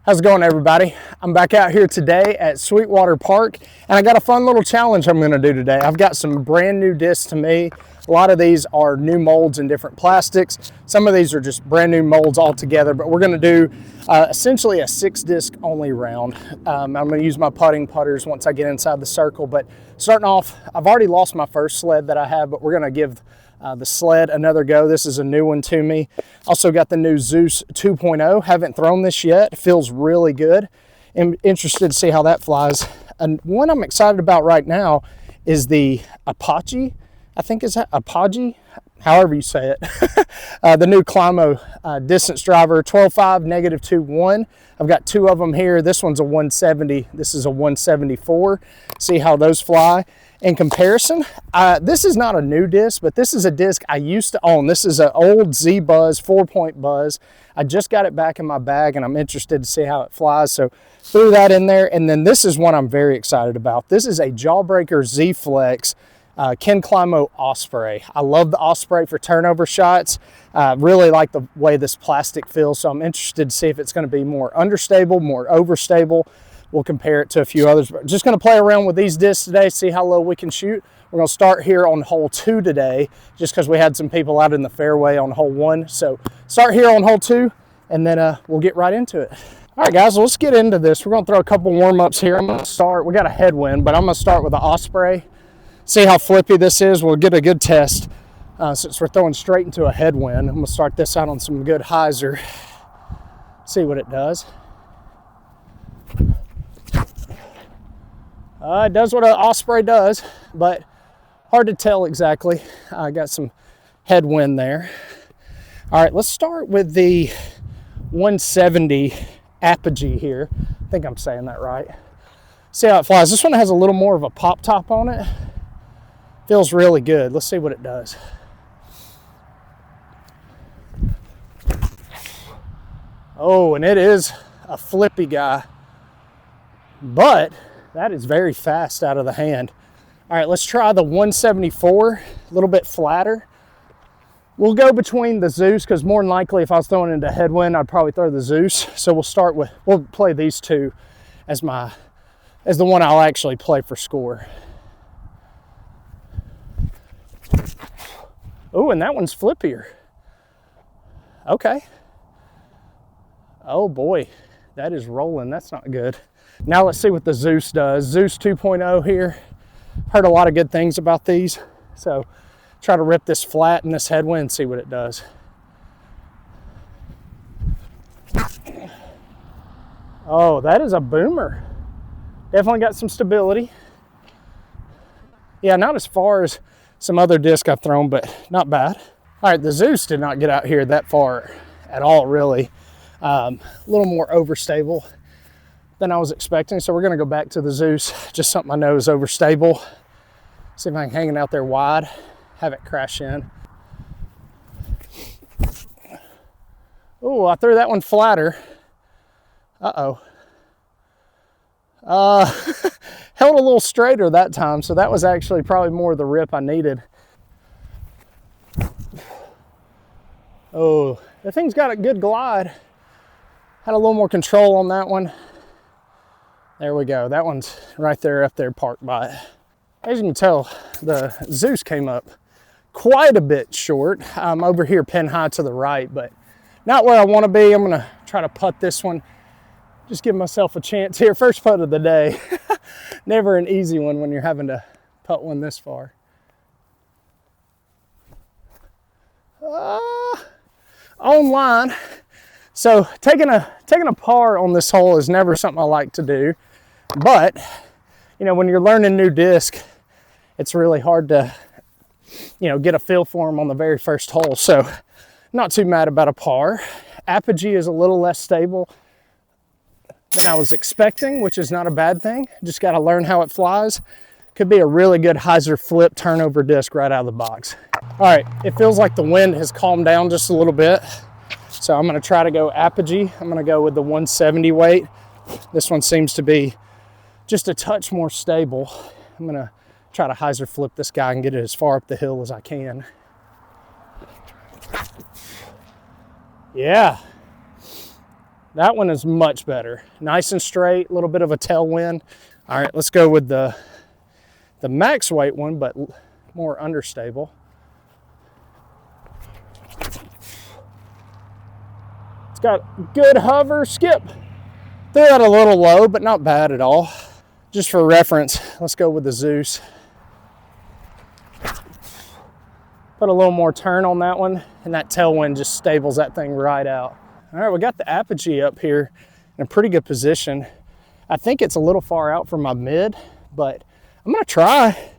How's it going, everybody? I'm back out here today at Sweetwater Park, and I got a fun little challenge I'm going to do today. I've got some brand new discs to me. A lot of these are new molds in different plastics. Some of these are just brand new molds altogether, but we're going to do essentially a 6-disc only round. I'm going to use my putting putters once I get inside the circle, but starting off, I've already lost my first sled that I have, but we're going to give the Sled another go. This is a new one to me. Also got the new Zeus 2.0. Haven't thrown this yet. It feels really good. I'm interested to see how that flies. And one I'm excited about right now is the Apogee. I think is that Apogee? However you say it. The new Climo distance driver, 12.5, -2.1. I've got two of them here. This one's a 170. This is a 174. See how those fly. In comparison, this is not a new disc, but this is a disc I used to own. This is an old Z Buzz 4-point Buzz. I just got it back in my bag, and I'm interested to see how it flies. So threw that in there, and then this is one I'm very excited about. This is a Jawbreaker Z FLX Climo Osprey. I love the Osprey for turnover shots. Really like the way this plastic feels, so I'm interested to see if it's going to be more understable, more overstable. We'll compare it to a few others. But just going to play around with these discs today, see how low we can shoot. We're going to start here on hole 2 today, just because we had some people out in the fairway on hole 1. So start here on hole 2, and then we'll get right into it. All right, guys, let's get into this. We're going to throw a couple warm-ups here. I'm going to start. We got a headwind, but I'm going to start with the Osprey. See how flippy this is. We'll get a good test since we're throwing straight into a headwind. I'm going to start this out on some good hyzer. See what it does. It does what an Osprey does, but hard to tell exactly. I got some headwind there. All right, let's start with the 170 Apogee here. I think I'm saying that right. See how it flies. This one has a little more of a pop top on it. Feels really good. Let's see what it does. Oh, and it is a flippy guy, but that is very fast out of the hand. All right, let's try the 174, a little bit flatter. We'll go between the Zeus, because more than likely if I was throwing into headwind, I'd probably throw the Zeus. So we'll play these two as the one I'll actually play for score. Oh, and that one's flippier. Okay. Oh boy, that is rolling. That's not good. Now let's see what the Zeus does. Zeus 2.0 here. Heard a lot of good things about these. So try to rip this flat in this headwind and see what it does. Oh, that is a boomer. Definitely got some stability. Yeah, not as far as some other disc I've thrown, but not bad. All right, the Zeus did not get out here that far at all, really. A little more overstable than I was expecting, so we're going to go back to the Zeus. Just something I know is overstable. See if I can hang it out there wide, have it crash in. Oh, I threw that one flatter. Uh-oh. Held a little straighter that time, so that was actually probably more the rip I needed. Oh, the thing's got a good glide. Had a little more control on that one. There we go. That one's right there up there parked by it. As you can tell, the Zeus came up quite a bit short. I'm over here pin high to the right, but not where I want to be. I'm going to try to putt this one. Just give myself a chance here. First putt of the day. Never an easy one when you're having to putt one this far. On line. So taking a par on this hole is never something I like to do. But, you know, when you're learning new disc, it's really hard to, you know, get a feel for them on the very first hole. So not too mad about a par. Apogee is a little less stable than I was expecting, which is not a bad thing. Just got to learn how it flies. Could be a really good hyzer flip turnover disc right out of the box. All right, it feels like the wind has calmed down just a little bit. So I'm going to try to go Apogee. I'm going to go with the 170 weight. This one seems to be just a touch more stable. I'm going to try to hyzer flip this guy and get it as far up the hill as I can. Yeah, That one is much better. Nice and straight, a little bit of a tailwind. All right, let's go with the max weight one, but more understable. It's got good hover, skip. Threw that a little low, but not bad at all. Just for reference, let's go with the Zeus. Put a little more turn on that one, and that tailwind just stables that thing right out. All right, we got the Apogee up here in a pretty good position. I think it's a little far out from my mid, but I'm gonna try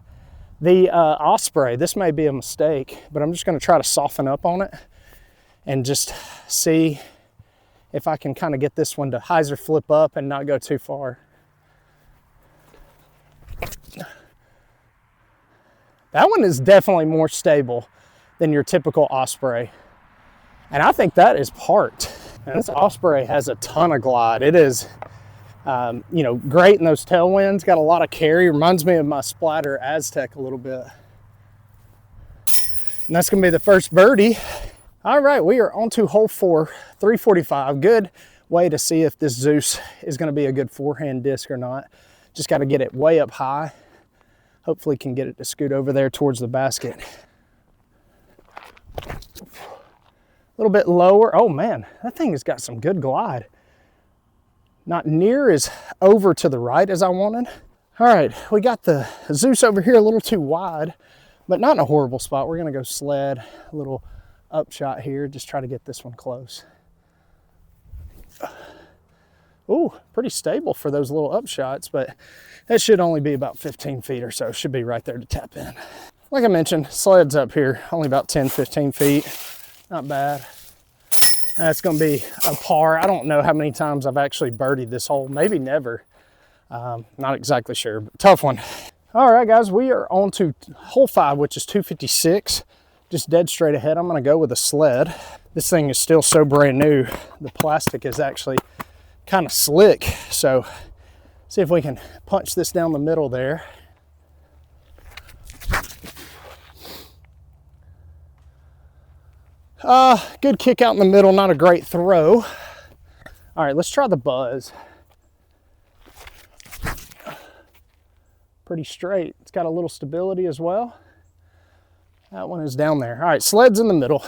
the Osprey. This may be a mistake, but I'm just gonna try to soften up on it and just see if I can kind of get this one to hyzer flip up and not go too far. That one is definitely more stable than your typical Osprey. And I think that is parked. And this Osprey has a ton of glide. It is, you know, great in those tailwinds. Got a lot of carry. Reminds me of my Splatter Aztec a little bit. And that's gonna be the first birdie. All right, we are on to hole 4, 345. Good way to see if this Zeus is gonna be a good forehand disc or not. Just gotta get it way up high. Hopefully can get it to scoot over there towards the basket. A little bit lower. Oh man, that thing has got some good glide. Not near as over to the right as I wanted. All right, we got the Zeus over here a little too wide, but not in a horrible spot. We're gonna go sled, a little upshot here, just try to get this one close. Ooh, pretty stable for those little upshots, but it should only be about 15 feet or so. Should be right there to tap in. Like I mentioned, sled's up here, only about 10, 15 feet. Not bad. That's gonna be a par. I don't know how many times I've actually birdied this hole, maybe never. Not exactly sure, but tough one. All right, guys, we are on to hole 5, which is 256. Just dead straight ahead. I'm gonna go with a sled. This thing is still so brand new. The plastic is actually kind of slick. So see if we can punch this down the middle there. Good kick out in the middle, not a great throw. All right, let's try the buzz. Pretty straight. It's got a little stability as well. That one is down there. All right, sled's in the middle.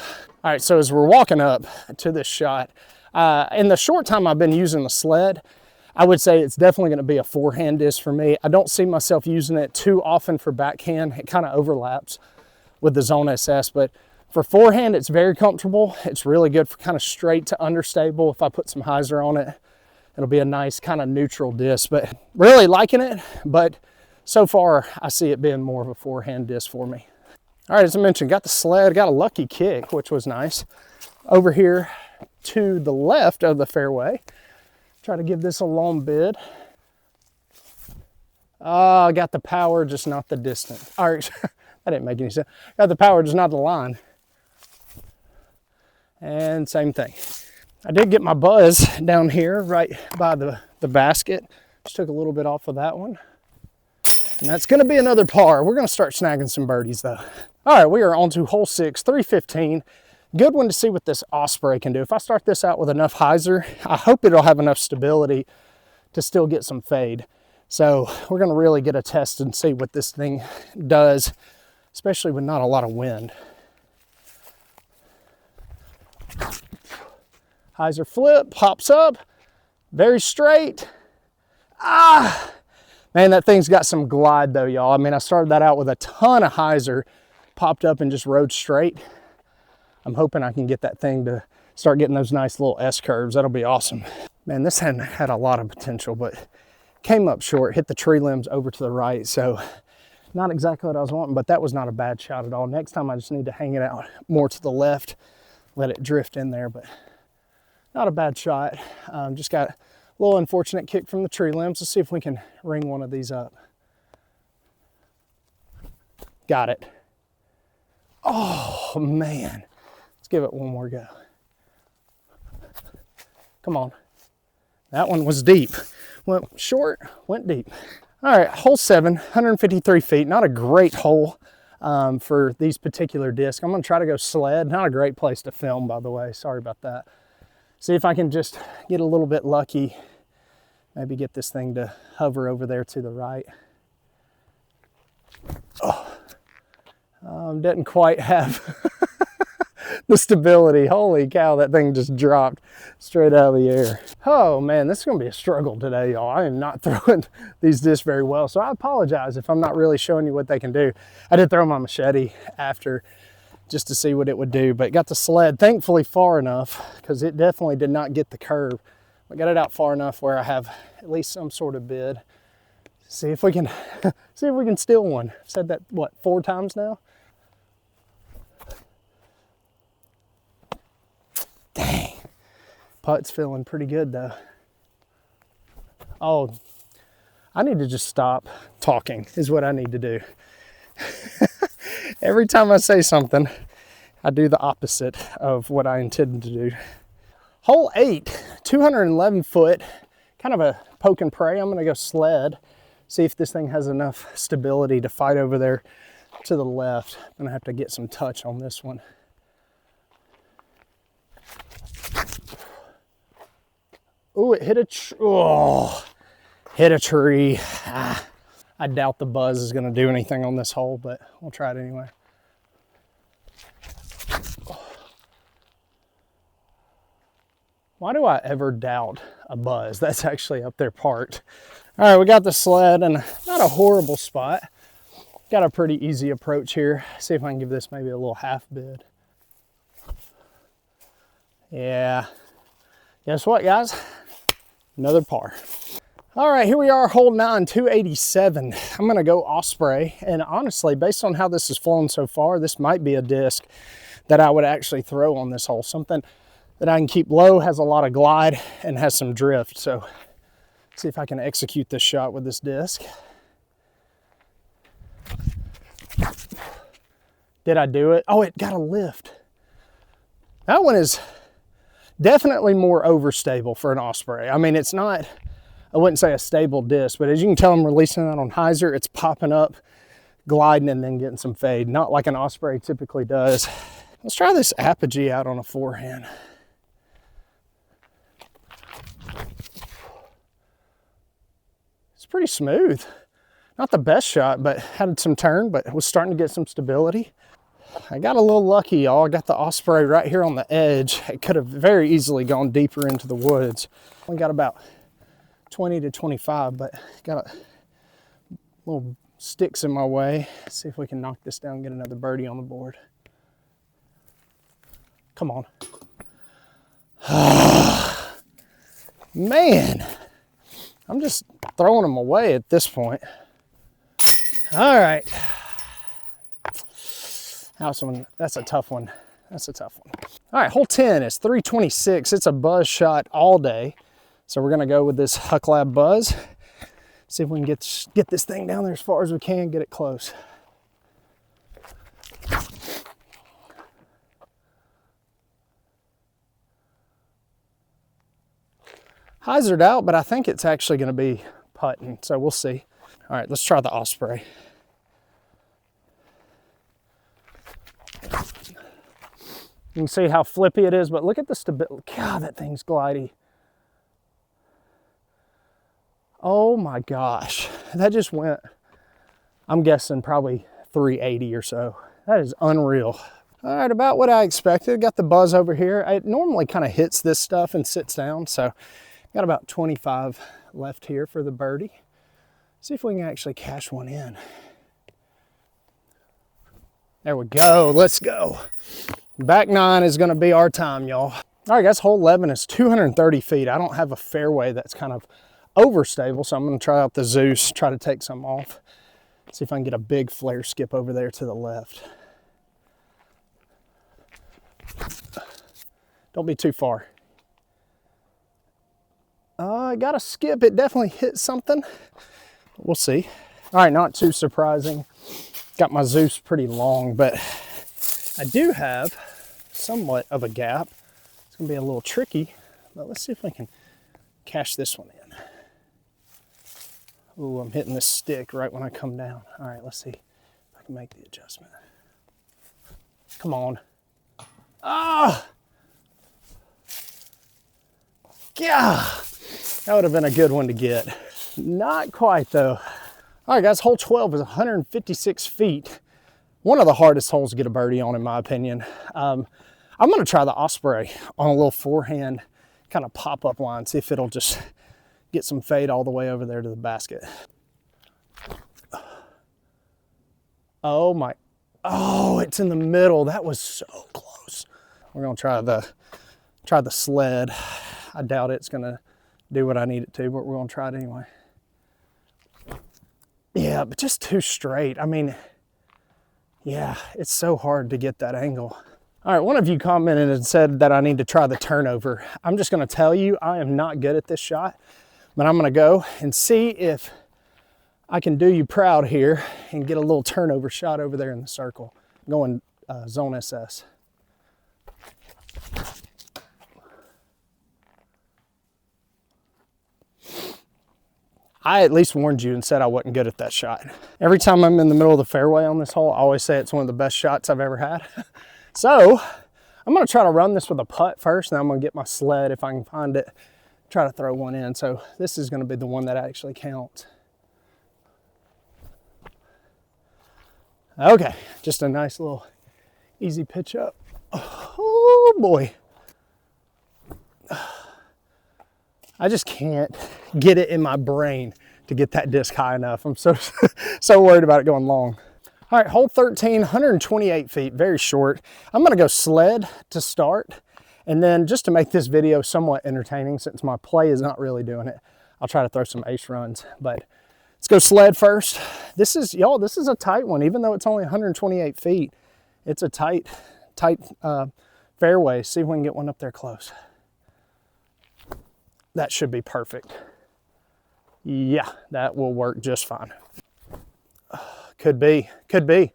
All right, so as we're walking up to this shot, in the short time I've been using the sled, I would say it's definitely gonna be a forehand disc for me. I don't see myself using it too often for backhand. It kind of overlaps with the Zone SS, but for forehand, it's very comfortable. It's really good for kind of straight to understable. If I put some hyzer on it, it'll be a nice kind of neutral disc, but really liking it. But so far, I see it being more of a forehand disc for me. All right, as I mentioned, got the sled, got a lucky kick, which was nice. Over here to the left of the fairway. Try to give this a long bid. I got the power, just not the distance. All right, that didn't make any sense. Got the power, just not the line. And same thing. I did get my buzz down here right by the basket. Just took a little bit off of that one. And that's gonna be another par. We're gonna start snagging some birdies though. All right, we are on to hole 6, 315. Good one to see what this Osprey can do. If I start this out with enough hyzer, I hope it'll have enough stability to still get some fade. So we're gonna really get a test and see what this thing does, especially with not a lot of wind. Hyzer flip, pops up, very straight. Man, that thing's got some glide though, y'all. I mean, I started that out with a ton of hyzer, popped up and just rode straight. I'm hoping I can get that thing to start getting those nice little S curves. That'll be awesome. Man, this had a lot of potential, but came up short, hit the tree limbs over to the right. So not exactly what I was wanting, but that was not a bad shot at all. Next time I just need to hang it out more to the left, let it drift in there, but not a bad shot. Just got a little unfortunate kick from the tree limbs. Let's see if we can ring one of these up. Got it. Oh man. Let's give it one more go. Come on. That one was deep. Went short, went deep. All right, hole 7, 153 feet. Not a great hole for these particular discs. I'm gonna try to go sled. Not a great place to film, by the way. Sorry about that. See if I can just get a little bit lucky. Maybe get this thing to hover over there to the right. Oh, didn't quite have the stability. Holy cow, that thing just dropped straight out of the air. Oh man, this is gonna be a struggle today, y'all. I am not throwing these discs very well, so I apologize if I'm not really showing you what they can do. I did throw my machete after just to see what it would do, but got the sled thankfully far enough, because it definitely did not get the curve. I got it out far enough where I have at least some sort of bid. See if we can see if we can steal one. I've said that, what, 4 times now? Dang. Putt's feeling pretty good though. Oh, I need to just stop talking is what I need to do. Every time I say something, I do the opposite of what I intended to do. Hole 8, 211 foot, kind of a poke and pray. I'm gonna go sled, see if this thing has enough stability to fight over there to the left. I'm gonna have to get some touch on this one. Ooh, it hit hit a tree. Ah, I doubt the buzz is gonna do anything on this hole, but we'll try it anyway. Why do I ever doubt a buzz? That's actually up there parked. All right, we got the sled in not a horrible spot. Got a pretty easy approach here. See if I can give this maybe a little half bid. Yeah, guess what, guys? Another par. All right, here we are, hole 9, 287. I'm gonna go Osprey, and honestly, based on how this has flown so far, this might be a disc that I would actually throw on this hole. Something that I can keep low, has a lot of glide, and has some drift. So, see if I can execute this shot with this disc. Did I do it? Oh, it got a lift. That one is definitely more overstable for an Osprey. I mean, it's not, I wouldn't say a stable disc, but as you can tell, I'm releasing that on hyzer. It's popping up, gliding, and then getting some fade. Not like an Osprey typically does. Let's try this Apogee out on a forehand. It's pretty smooth. Not the best shot, but had some turn, but was starting to get some stability. I got a little lucky, y'all. I got the Osprey right here on the edge. It could have very easily gone deeper into the woods. Only got about 20 to 25, but got a little sticks in my way. Let's see if we can knock this down and get another birdie on the board. Come on. Man, I'm just throwing them away at this point. All right. That's a tough one. That's a tough one. All right, hole 10 is 326. It's a buzz shot all day. So we're gonna go with this Huck Lab buzz. See if we can get this thing down there as far as we can, get it close. Hyzered out, but I think it's actually gonna be putting, so we'll see. All right, let's try the Osprey. You can see how flippy it is, but look at the stability. God, that thing's glidey. Oh my gosh, that just went, I'm guessing probably 380 or so. That is unreal. All right, about what I expected. Got the buzz over here. It normally kind of hits this stuff and sits down, so got about 25 left here for the birdie. See if we can actually cash one in. There we go, let's go. Back 9 is gonna be our time, y'all. All right, guys, hole 11 is 230 feet. I don't have a fairway that's kind of overstable, so I'm gonna try out the Zeus, try to take some off. See if I can get a big flare skip over there to the left. Don't be too far. I got a skip, it definitely hit something. We'll see. All right, not too surprising. Got my Zeus pretty long, but I do have somewhat of a gap. It's gonna be a little tricky, but let's see if I can cash this one in. Ooh, I'm hitting this stick right when I come down. All right, let's see if I can make the adjustment. Come on. Ah! Yeah, that would have been a good one to get. Not quite though. All right guys, hole 12 is 156 feet. One of the hardest holes to get a birdie on in my opinion. I'm gonna try the Osprey on a little forehand kind of pop-up line, see if it'll just get some fade all the way over there to the basket. Oh my, oh, it's in the middle. That was so close. We're gonna try the Sled. I doubt it's gonna do what I need it to, but we're gonna try it anyway. Yeah, but just too straight. I mean, yeah, it's so hard to get that angle. All right, one of you commented and said that I need to try the turnover. I'm just gonna tell you, I am not good at this shot, but I'm gonna go and see if I can do you proud here and get a little turnover shot over there in the circle, going zone SS. I at least warned you and said I wasn't good at that shot. Every time I'm in the middle of the fairway on this hole, I always say it's one of the best shots I've ever had. So I'm gonna try to run this with a putt first, and I'm gonna get my Sled if I can find it, try to throw one in. So this is gonna be the one that actually counts. Okay, just a nice little easy pitch up. Oh boy. I just can't get it in my brain to get that disc high enough. I'm so worried about it going long. All right, hole 13, 128 feet, very short. I'm gonna go Sled to start, and then just to make this video somewhat entertaining, since my play is not really doing it, I'll try to throw some ace runs, but let's go Sled first. This is, y'all, this is a tight one. Even though it's only 128 feet, it's a tight fairway. See if we can get one up there close. That should be perfect. Yeah, that will work just fine. Could be, could be.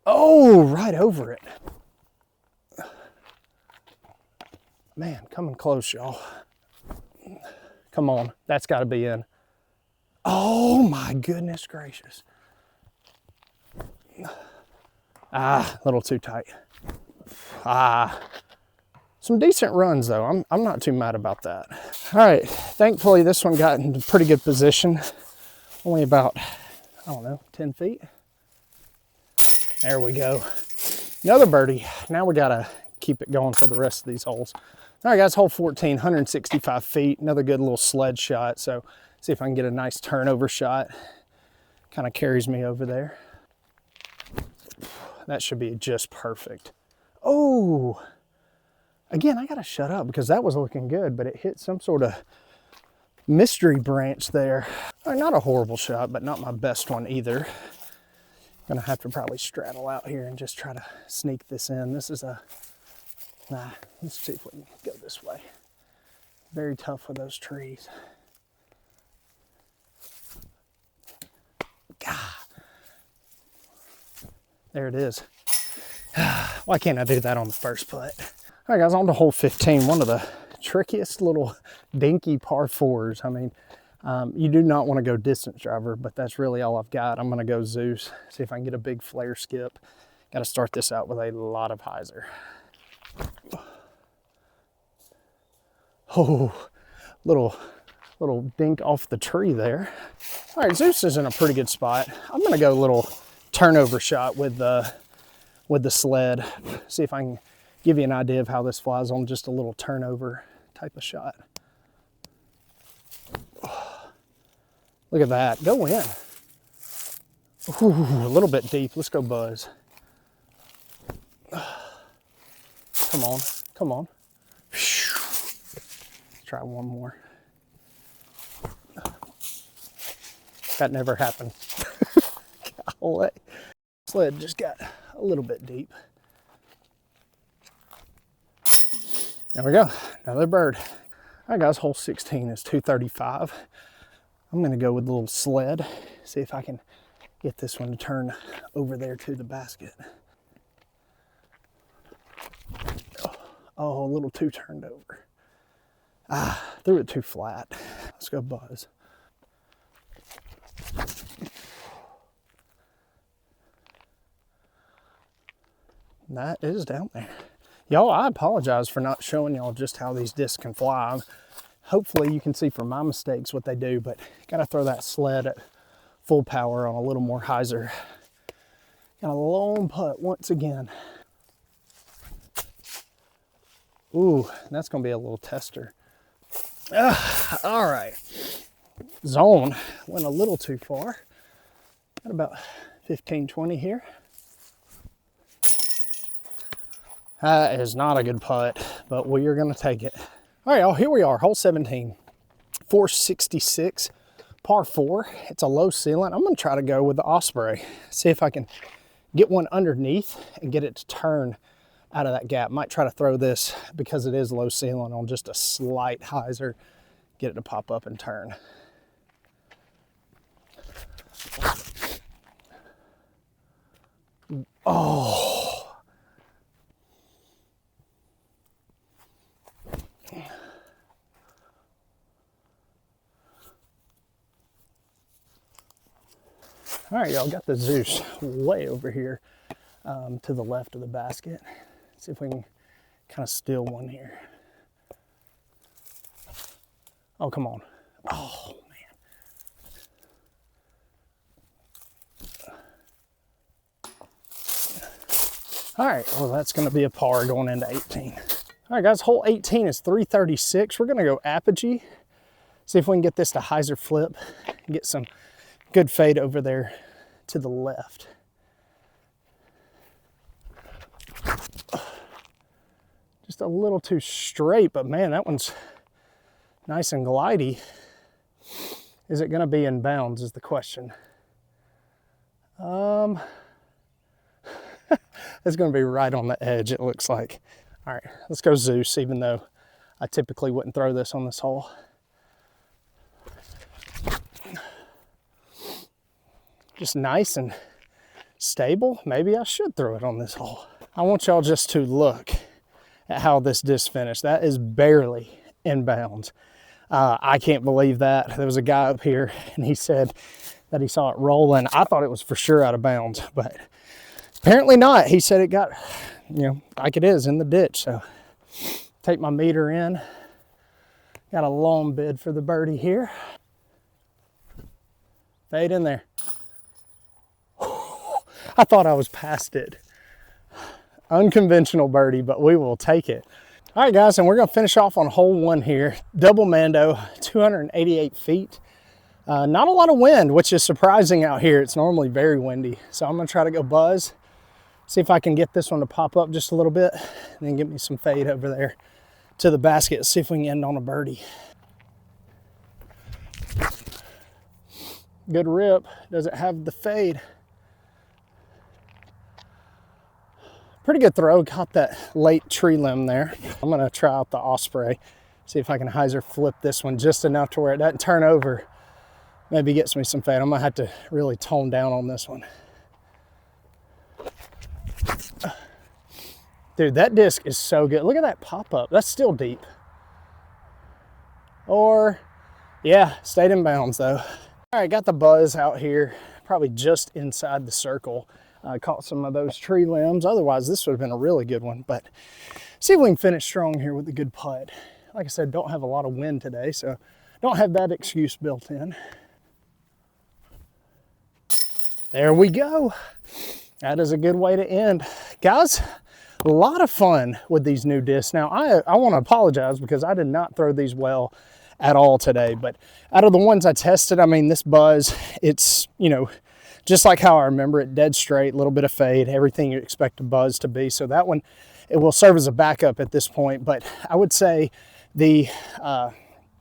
Oh, right over it. Man, coming close, y'all. Come on, that's gotta be in. Oh my goodness gracious. Ah, a little too tight. Ah, some decent runs though. I'm not too mad about that. All right, thankfully this one got into pretty good position. Only about, I don't know, 10 feet. There we go. Another birdie. Now we gotta keep it going for the rest of these holes. All right guys, hole 14, 165 feet. Another good little Sled shot. So see if I can get a nice turnover shot. Kind of carries me over there. That should be just perfect. Oh, again, I gotta shut up because that was looking good, but it hit some sort of mystery branch there. Not a horrible shot, but not my best one either. Gonna have to probably straddle out here and just try to sneak this in. This is a, nah, let's see if we can go this way. Very tough with those trees. God. There it is. Why can't I do that on the first putt? All right guys, on to hole 15, one of the trickiest little dinky par fours. I mean, you do not want to go distance driver, but that's really all I've got. I'm gonna go Zeus, see if I can get a big flare skip. Got to start this out with a lot of hyzer. Oh, little dink off the tree there. All right, Zeus is in a pretty good spot. I'm gonna go a little turnover shot with the Sled. See if I can give you an idea of how this flies on just a little turnover type of shot. Look at that, go in. Ooh, a little bit deep, let's go Buzz. Come on, come on. Let's try one more. That never happened. Golly. Sled just got a little bit deep. There we go, another bird. All right guys, hole 16 is 235. I'm gonna go with a little Sled, see if I can get this one to turn over there to the basket. Oh, a little too turned over. Ah, threw it too flat. Let's go Buzz. That is down there. Y'all, I apologize for not showing y'all just how these discs can fly. Hopefully you can see from my mistakes what they do, but gotta throw that sled at full power on a little more hyzer. Got a long putt once again. Ooh, that's gonna be a little tester. All right, zone went a little too far. Got about 15, 20 here. That is not a good putt, but we are gonna take it. All right, y'all, here we are, hole 17, 466, par 4. It's a low ceiling. I'm gonna try to go with the Osprey, see if I can get one underneath and get it to turn out of that gap. Might try to throw this, because it is low ceiling, on just a slight hyzer, get it to pop up and turn. Oh. All right, y'all, got the Zeus way over here to the left of the basket. See if we can kind of steal one here. Oh, come on. Oh, man. All right, well, that's gonna be a par going into 18. All right, guys, hole 18 is 336. We're gonna go Apogee. See if we can get this to hyzer flip and get some good fade over there to the left. Just a little too straight, but man, that one's nice and glidey. Is it gonna be in bounds is the question. It's gonna be right on the edge, it looks like. All right, let's go Zeus, even though I typically wouldn't throw this on this hole. Just nice and stable. Maybe I should throw it on this hole. I want y'all just to look at how this disc finished. That is barely in bounds. I can't believe that. There was a guy up here and he said that he saw it rolling. I thought it was for sure out of bounds, but apparently not. He said it got, you know, like it is in the ditch. So take my meter in. Got a long bid for the birdie here. Fade in there. I thought I was past it. Unconventional birdie, but we will take it. All right, guys, and we're gonna finish off on hole 1 here. Double Mando, 288 feet. Not a lot of wind, which is surprising out here. It's normally very windy. So I'm gonna try to go buzz, see if I can get this one to pop up just a little bit, and then get me some fade over there to the basket, see if we can end on a birdie. Good rip. Does it have the fade? Pretty good throw, caught that late tree limb there. I'm gonna try out the Osprey, see if I can hyzer flip this one just enough to where it doesn't turn over. Maybe gets me some fade. I'm gonna have to really tone down on this one. Dude, that disc is so good. Look at that pop up, that's still deep. Or, yeah, stayed in bounds though. All right, got the buzz out here, probably just inside the circle. Caught some of those tree limbs. Otherwise, this would have been a really good one, but see if we can finish strong here with a good putt. Like I said, don't have a lot of wind today, so don't have that excuse built in. There we go. That is a good way to end. Guys, a lot of fun with these new discs. Now, I want to apologize because I did not throw these well at all today, but out of the ones I tested, I mean, this buzz, it's, you know, just like how I remember it, dead straight, a little bit of fade, everything you expect a buzz to be. So that one, it will serve as a backup at this point. But I would say the, what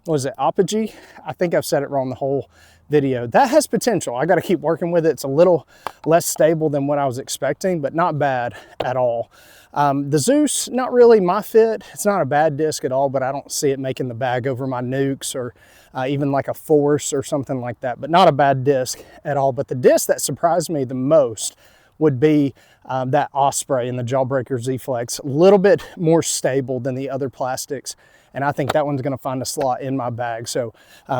was it, Apogee? I think I've said it wrong the whole video. That has potential. I got to keep working with it. It's a little less stable than what I was expecting, but not bad at all. The Zeus, not really my fit. It's not a bad disc at all, but I don't see it making the bag over my Nukes or even like a Force or something like that, but not a bad disc at all. But the disc that surprised me the most would be that Osprey and the Jawbreaker Z FLX, a little bit more stable than the other plastics. And I think that one's gonna find a slot in my bag. So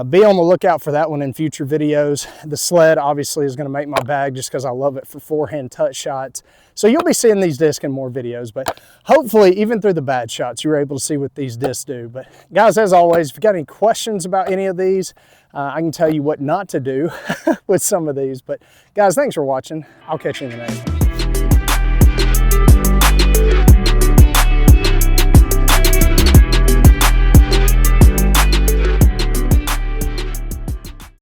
be on the lookout for that one in future videos. The Sled obviously is gonna make my bag just because I love it for forehand touch shots. So you'll be seeing these discs in more videos, but hopefully even through the bad shots, you're able to see what these discs do. But guys, as always, if you got any questions about any of these, I can tell you what not to do with some of these. But guys, thanks for watching. I'll catch you in the next one.